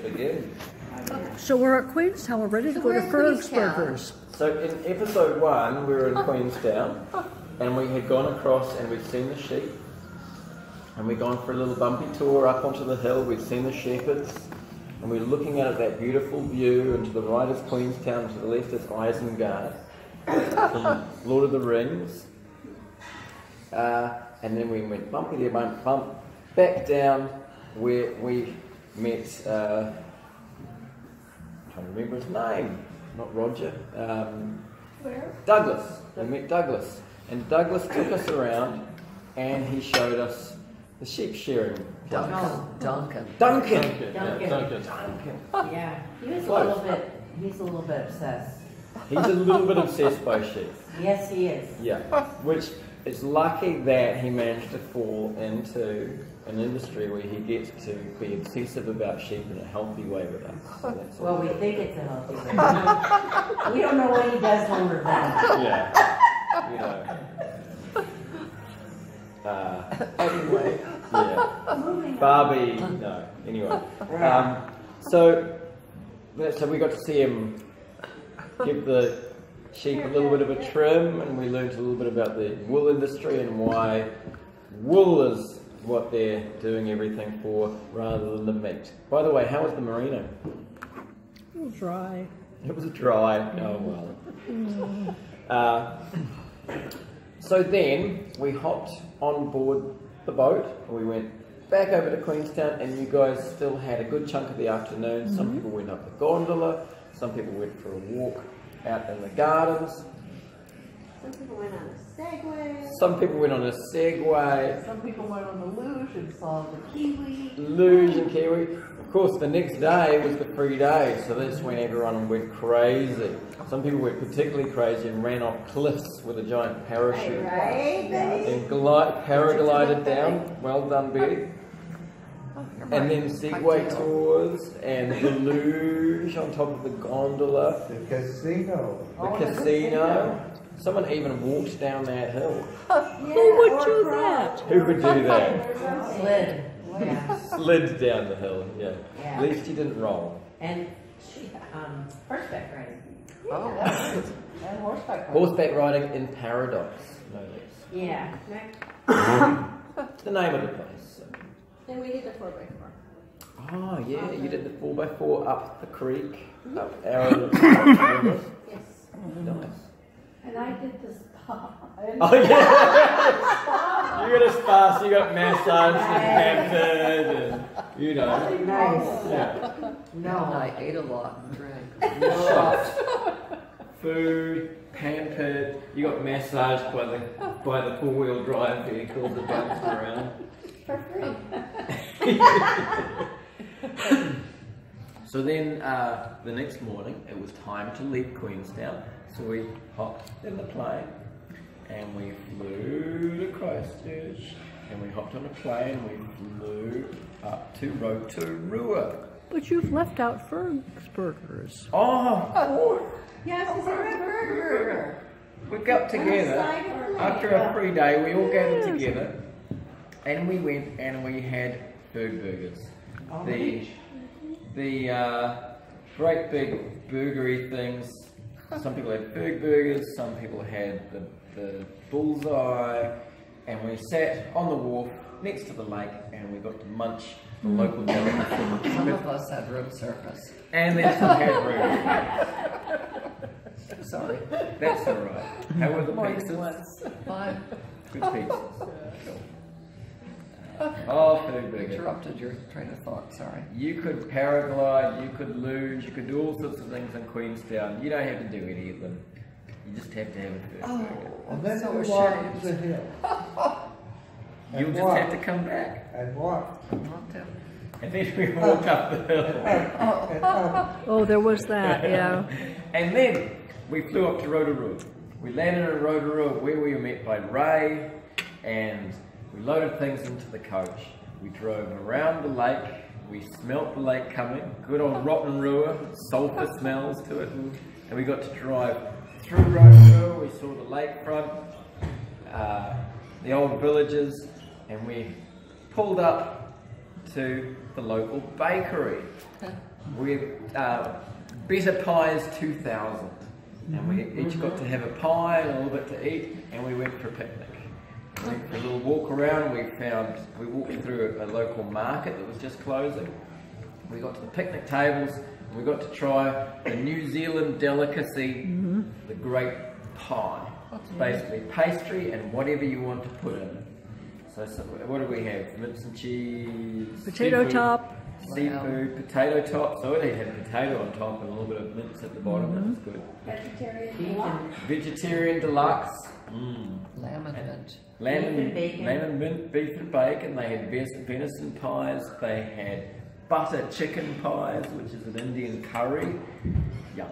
begin. So we're at Queenstown, we're ready to go to Fergsburgers. So in episode 1, we were in Queenstown, and we had gone across and we'd seen the sheep, and we'd gone for a little bumpy tour up onto the hill. We'd seen the shepherds, and we were looking out at that beautiful view, and to the right is Queenstown, to the left is Isengard from Lord of the Rings. And then we went bumpy there, bump, back down where we met, I'm trying to remember his name, not Roger, Where? Douglas. We met Douglas. And Douglas took us around and he showed us the sheep shearing place. Duncan. Yeah, he's a little bit obsessed. He's a little bit obsessed by sheep. Yes, he is. Yeah, which it's lucky that he managed to fall into an industry where he gets to be obsessive about sheep in a healthy way with us. So Well, we think it's a healthy way. We don't know what he does when we're done. Yeah, you know. Anyway. Yeah. Barbie, no. Anyway. So we got to see him give the sheep a little bit of a trim, and we learned a little bit about the wool industry and why wool is what they're doing everything for rather than the meat. By the way, how was the merino? It was dry. It was dry. Oh well. So then we hopped on board the boat and we went back over to Queenstown, and you guys still had a good chunk of the afternoon. Some people went up the gondola, some people went for a walk out in the gardens. Some people went on a Segway. Some people went on a Segway. Some people went on the luge and saw the kiwi. Luge and kiwi. Of course, the next day was the free day, so that's when everyone went crazy. Some people went particularly crazy and ran off cliffs with a giant parachute. Right, Betty? And paraglided down. Well done, Betty. And then Segway tours and the luge on top of the gondola. The casino. The casino. Someone even walked down that hill. Who would do that? Who would do that? Slid. Yeah. Slid down the hill, yeah. Yeah. At least you didn't roll. And horseback riding. Oh, and horseback riding. Horseback riding in Paradise, no less. Yeah. It's the name of the place. Then we did the 4x4. Oh yeah, you did the 4x4 up the creek, up Arrow River. Yes. Nice. And I did the spa. Oh yeah! You got a spa, so you got massaged and pampered, and you know. Nice. Yeah. No, I ate a lot and drank. Shots. Food, pampered. You got massaged by the 4-wheel drive vehicles that bounced around. For free. So then the next morning it was time to leave Queenstown, so we hopped in the plane and we flew to Christchurch, and we hopped on a plane and we flew up to Rotorua. But you've left out Fergsburgers. Oh! Yes, it's a burger. We got together after a free day, we all gathered together and we went and we had burgers. The great big burgery things. Some people had burgers, some people had the bullseye, and we sat on the wharf next to the lake and we got to munch the local deli. Some of us had room service. And then some had room. Sorry. That's alright. How were the More than pizzas? once. Fine. Good pizzas. Cool. Oh, food burger. Interrupted your train of thought, sorry. You could paraglide, you could luge, you could do all sorts of things in Queenstown. You don't have to do any of them. You just have to have a food burger. And then so we walked up ashamed. the hill. You'll just have to come back. And walk. Not to. And then we walked up the hill. And up. Oh, there was that, yeah. And then we flew up to Rotorua. We landed in Rotorua where we were met by Ray, and we loaded things into the coach. We drove around the lake. We smelt the lake coming. Good old rotten Rua, sulphur smells to it. And we got to drive through Rotorua. We saw the lakefront, the old villages, and we pulled up to the local bakery. We Better Pies 2000, and we each got to have a pie and a little bit to eat, and we went for a picnic. We went for a little walk around. We walked through a local market that was just closing. We got to the picnic tables, and we got to try the New Zealand delicacy, the great pie. It's basically pastry and whatever you want to put in it. So what do we have? Mince and cheese, Potato seafood, top. seafood, potato top. So it had potato on top and a little bit of mince at the bottom. That was good. Vegetarian deluxe. Lamb and mint. Lamb Beef and bacon. Lamb and mint, beef and bacon. They had venison pies. They had butter chicken pies, which is an Indian curry. Yum.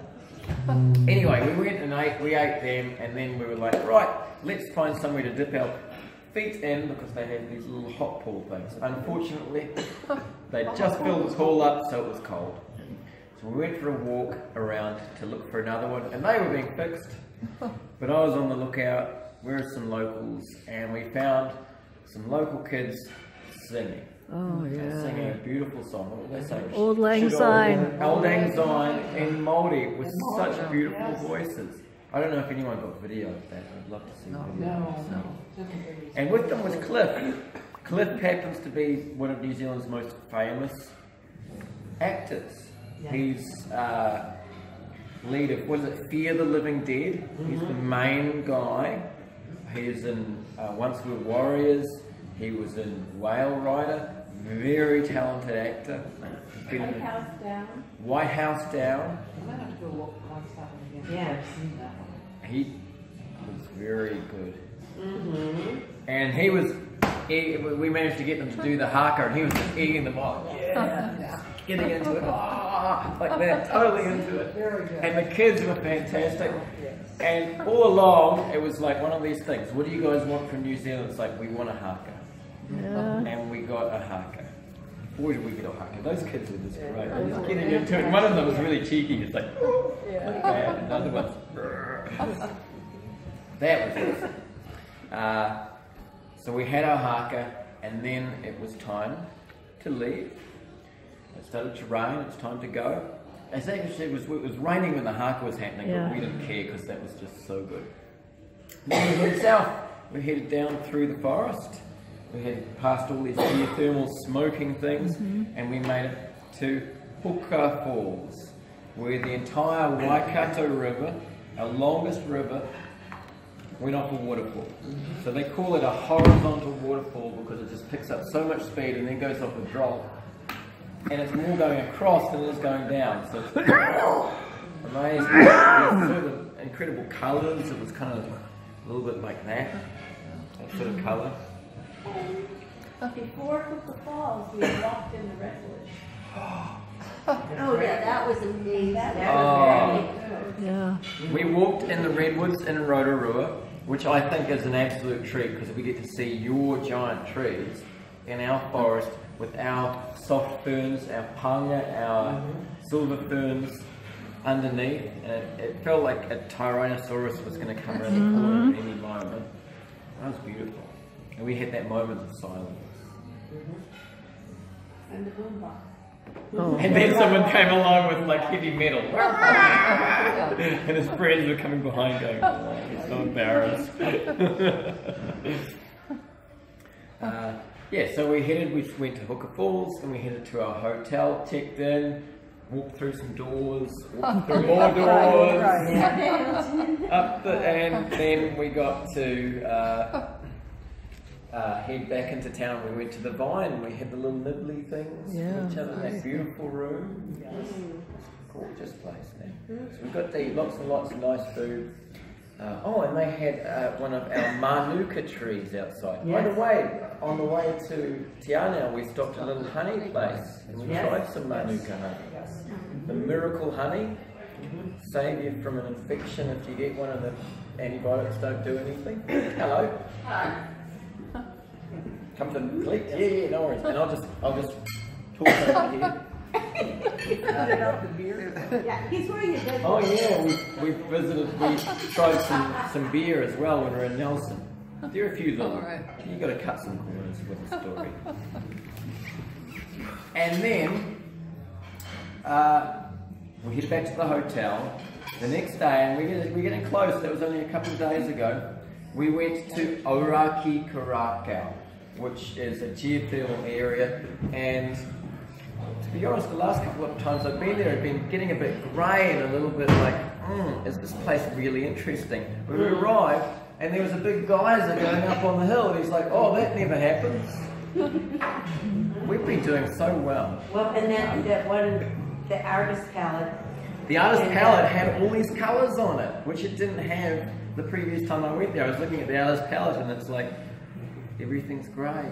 Anyway, we went and we ate them, and then we were like, right, let's find somewhere to dip our feet in, because they had these little hot pool things. Unfortunately, they just filled the pool up, so it was cold. So we went for a walk around to look for another one, and they were being fixed. But I was on the lookout. Where are some locals? And we found some local kids singing. Oh, yeah. Singing a beautiful song. What were they saying? Old Lang Syne. Old Lang Syne in Māori with such beautiful voices. I don't know if anyone got video of that. I'd love to see video. And with them was Cliff. Cliff happens to be one of New Zealand's most famous actors. He's lead of, what is it, Fear the Living Dead. He's the main guy. He's in Once We Were Warriors. He was in Whale Rider. Very talented actor. White House Down. White House Down. I'm gonna have to go look one time again. Yeah, I've seen that one. He was very good. And he was, we managed to get them to do the haka, and he was just eating them up. Yeah. Getting into it. Like that. Totally into it. Very good. And the kids were fantastic. And all along, it was like one of these things. What do you guys want from New Zealand? It's like, we want a haka. Yeah. And we got a haka. Boy, did we get a haka. Those kids were just great. They were just getting into it. One of them was really cheeky. It's like, like that. And the other one's, that was awesome. So we had our haka, and then it was time to leave. It started to rain. It was time to go. As actually, it was raining when the haka was happening, but we didn't care because that was just so good. Then we headed south. We headed down through the forest. We had passed all these geothermal smoking things, and we made it to Puka Falls, where the entire Waikato River, our longest river, went off a waterfall. So they call it a horizontal waterfall because it just picks up so much speed and then goes off a drop. And it's more going across than it is going down. So it's amazing. There's sort of incredible colours. It was kind of a little bit like that sort of colour. Before Puka Falls, we walked in the redwood. Oh yeah, that was amazing. That was very good. Yeah. We walked in the redwoods in Rotorua, which I think is an absolute treat because we get to see your giant trees in our forest with our soft ferns, our panga, our silver ferns underneath. And it felt like a Tyrannosaurus was going to come around the corner at any moment. That was beautiful. And we had that moment of silence. And the boombox. Oh. And then someone came along with like heavy metal. And his friends were coming behind going, oh, he's so embarrassed. Yeah, so we went to Hooker Falls, and we headed to our hotel, checked in, walked through some doors, walked through more doors, and then we got to head back into town. We went to the Vine, and we had the little nibbly things for each other in that beautiful room. It's a gorgeous place now. So we got to eat lots and lots of nice food. And they had one of our manuka trees outside. By the way, on the way to Te Anau, we stopped at a little honey place, and we tried some manuka honey. The miracle honey, save you from an infection if you get one of the antibiotics don't do anything. Hello. Come to the click. Yeah, no worries. And I'll just talk over here. Yeah, he's wearing a dead. Oh yeah, we tried some beer as well when we were in Nelson. There are a few little, you got to cut some corners with the story. And then we head back to the hotel. The next day, and we're getting close, that was only a couple of days ago, we went to Auraki Karakau, which is a geothermal area, and to be honest, the last couple of times I've been there, I've been getting a bit grey and a little bit like, is this place really interesting? We arrived, and there was a big geyser going up on the hill, and he's like, oh, that never happens. We've been doing so well. Well, and that one, the artist palette. The artist palette had all these colours on it, which it didn't have the previous time I went there. I was looking at the artist palette and it's like, everything's grey.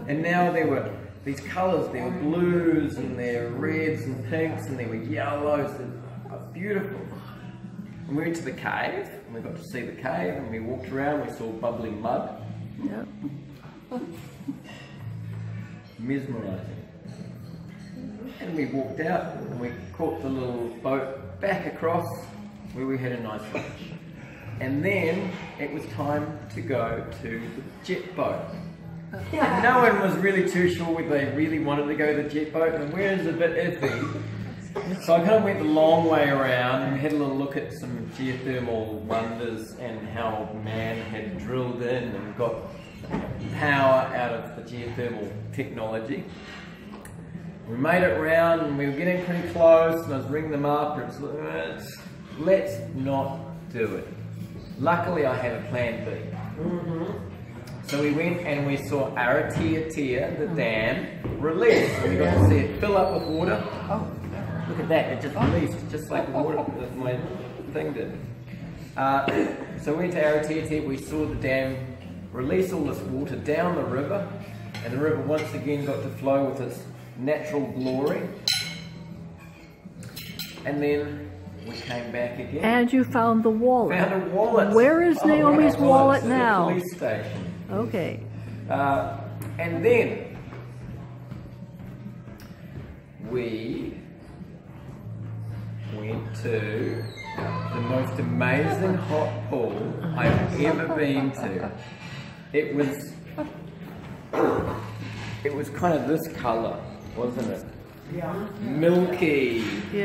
And now there were these colours, there were blues and there were reds and pinks and there were yellows, and beautiful. And we went to the cave, and we got to see the cave, and we walked around, we saw bubbling mud. Yep. Mesmerising. And we walked out and we caught the little boat back across where we had a nice lunch. And then it was time to go to the jet boat. And no one was really too sure whether they really wanted to go to the jet boat, and we're a bit iffy. So I kind of went the long way around and had a little look at some geothermal wonders and how man had drilled in and got power out of the geothermal technology. We made it round and we were getting pretty close, and I was ringing them up and it was like, let's not do it. Luckily I had a plan B. So we went and we saw Aratiatia, the dam, release. And we got to see it fill up with water. Oh, look at that, it just released, just like the water that my thing did. So we went to Aratiatia, we saw the dam release all this water down the river, and the river once again got to flow with its natural glory. And then we came back again. And you found the wallet. Found a wallet. Where is Naomi's wallet It's now? at the police station. Okay. And then we went to the most amazing hot pool I've ever been to. It was kind of this colour, wasn't it? Yeah. Milky. Yeah.